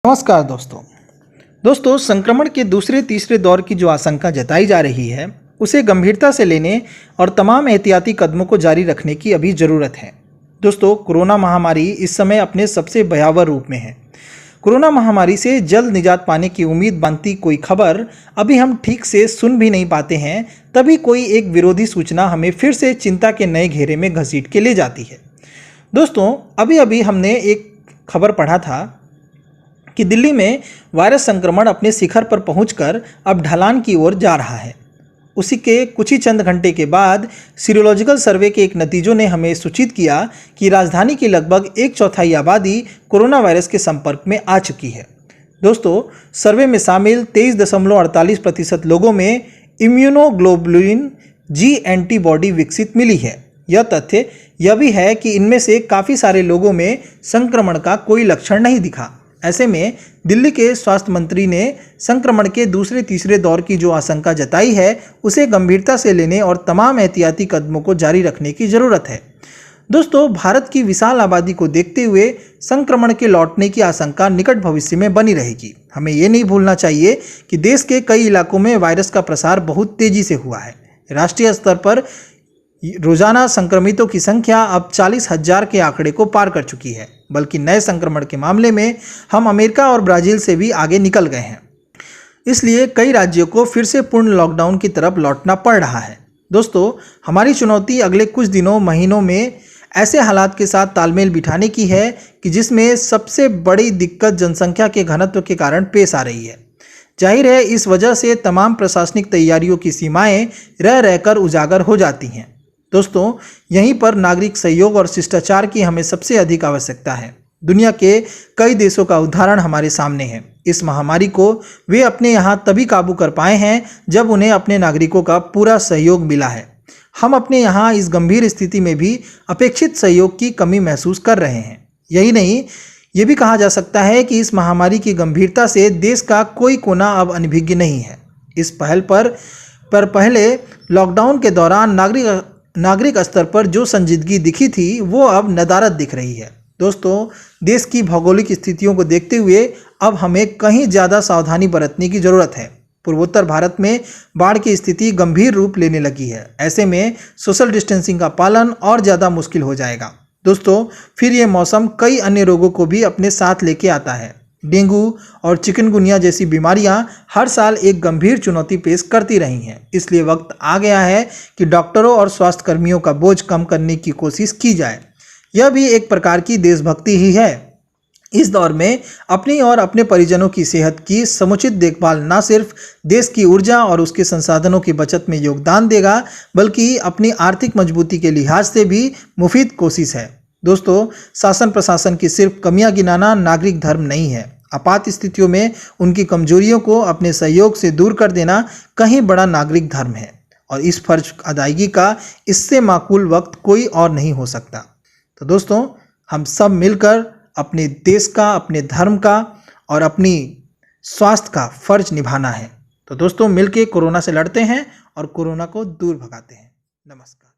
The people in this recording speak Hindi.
नमस्कार दोस्तों संक्रमण के दूसरे तीसरे दौर की जो आशंका जताई जा रही है उसे गंभीरता से लेने और तमाम एहतियाती कदमों को जारी रखने की अभी ज़रूरत है। दोस्तों, कोरोना महामारी इस समय अपने सबसे भयावह रूप में है। कोरोना महामारी से जल्द निजात पाने की उम्मीद बांधती कोई खबर अभी हम ठीक से सुन भी नहीं पाते हैं, तभी कोई एक विरोधी सूचना हमें फिर से चिंता के नए घेरे में घसीट के ले जाती है। दोस्तों, अभी हमने एक खबर पढ़ा था कि दिल्ली में वायरस संक्रमण अपने शिखर पर पहुंचकर अब ढलान की ओर जा रहा है। उसी के कुछ ही चंद घंटे के बाद सीरोलॉजिकल सर्वे के एक नतीजों ने हमें सूचित किया कि राजधानी की लगभग 1/4 आबादी कोरोना वायरस के संपर्क में आ चुकी है। दोस्तों, सर्वे में शामिल 23.48% लोगों में इम्यूनोग्लोबुलिन जी एंटीबॉडी विकसित मिली है। यह तथ्य यह भी है कि इनमें से काफ़ी सारे लोगों में संक्रमण का कोई लक्षण नहीं दिखा। ऐसे में दिल्ली के स्वास्थ्य मंत्री ने संक्रमण के दूसरे तीसरे दौर की जो आशंका जताई है उसे गंभीरता से लेने और तमाम एहतियाती कदमों को जारी रखने की ज़रूरत है। दोस्तों, भारत की विशाल आबादी को देखते हुए संक्रमण के लौटने की आशंका निकट भविष्य में बनी रहेगी। हमें ये नहीं भूलना चाहिए कि देश के कई इलाकों में वायरस का प्रसार बहुत तेज़ी से हुआ है। राष्ट्रीय स्तर पर रोजाना संक्रमितों की संख्या अब 40,000 के आंकड़े को पार कर चुकी है, बल्कि नए संक्रमण के मामले में हम अमेरिका और ब्राज़ील से भी आगे निकल गए हैं। इसलिए कई राज्यों को फिर से पूर्ण लॉकडाउन की तरफ लौटना पड़ रहा है। दोस्तों, हमारी चुनौती अगले कुछ दिनों महीनों में ऐसे हालात के साथ तालमेल बिठाने की है कि जिसमें सबसे बड़ी दिक्कत जनसंख्या के घनत्व के कारण पेश आ रही है। जाहिर है, इस वजह से तमाम प्रशासनिक तैयारियों की सीमाएं रह रहकर उजागर हो जाती हैं। दोस्तों, यहीं पर नागरिक सहयोग और शिष्टाचार की हमें सबसे अधिक आवश्यकता है। दुनिया के कई देशों का उदाहरण हमारे सामने है। इस महामारी को वे अपने यहाँ तभी काबू कर पाए हैं जब उन्हें अपने नागरिकों का पूरा सहयोग मिला है। हम अपने यहाँ इस गंभीर स्थिति में भी अपेक्षित सहयोग की कमी महसूस कर रहे हैं। यही नहीं, ये भी कहा जा सकता है कि इस महामारी की गंभीरता से देश का कोई कोना अब अनभिज्ञ नहीं है। इस पहल पर पहले लॉकडाउन के दौरान नागरिक स्तर पर जो संजीदगी दिखी थी वो अब नदारद दिख रही है। दोस्तों, देश की भौगोलिक स्थितियों को देखते हुए अब हमें कहीं ज़्यादा सावधानी बरतने की ज़रूरत है। पूर्वोत्तर भारत में बाढ़ की स्थिति गंभीर रूप लेने लगी है। ऐसे में सोशल डिस्टेंसिंग का पालन और ज़्यादा मुश्किल हो जाएगा। दोस्तों, फिर ये मौसम कई अन्य रोगों को भी अपने साथ लेके आता है। डेंगू और चिकनगुनिया जैसी बीमारियां हर साल एक गंभीर चुनौती पेश करती रही हैं। इसलिए वक्त आ गया है कि डॉक्टरों और स्वास्थ्य कर्मियों का बोझ कम करने की कोशिश की जाए। यह भी एक प्रकार की देशभक्ति ही है। इस दौर में अपनी और अपने परिजनों की सेहत की समुचित देखभाल न सिर्फ देश की ऊर्जा और उसके संसाधनों की बचत में योगदान देगा, बल्कि अपनी आर्थिक मजबूती के लिहाज से भी मुफीद कोशिश है। दोस्तों, शासन प्रशासन की सिर्फ कमियां गिनाना नागरिक धर्म नहीं है। आपात स्थितियों में उनकी कमजोरियों को अपने सहयोग से दूर कर देना कहीं बड़ा नागरिक धर्म है, और इस फर्ज अदायगी का इससे माकूल वक्त कोई और नहीं हो सकता। तो दोस्तों, हम सब मिलकर अपने देश का, अपने धर्म का और अपनी स्वास्थ्य का फर्ज निभाना है। तो दोस्तों, मिलके कोरोना से लड़ते हैं और कोरोना को दूर भगाते हैं। नमस्कार।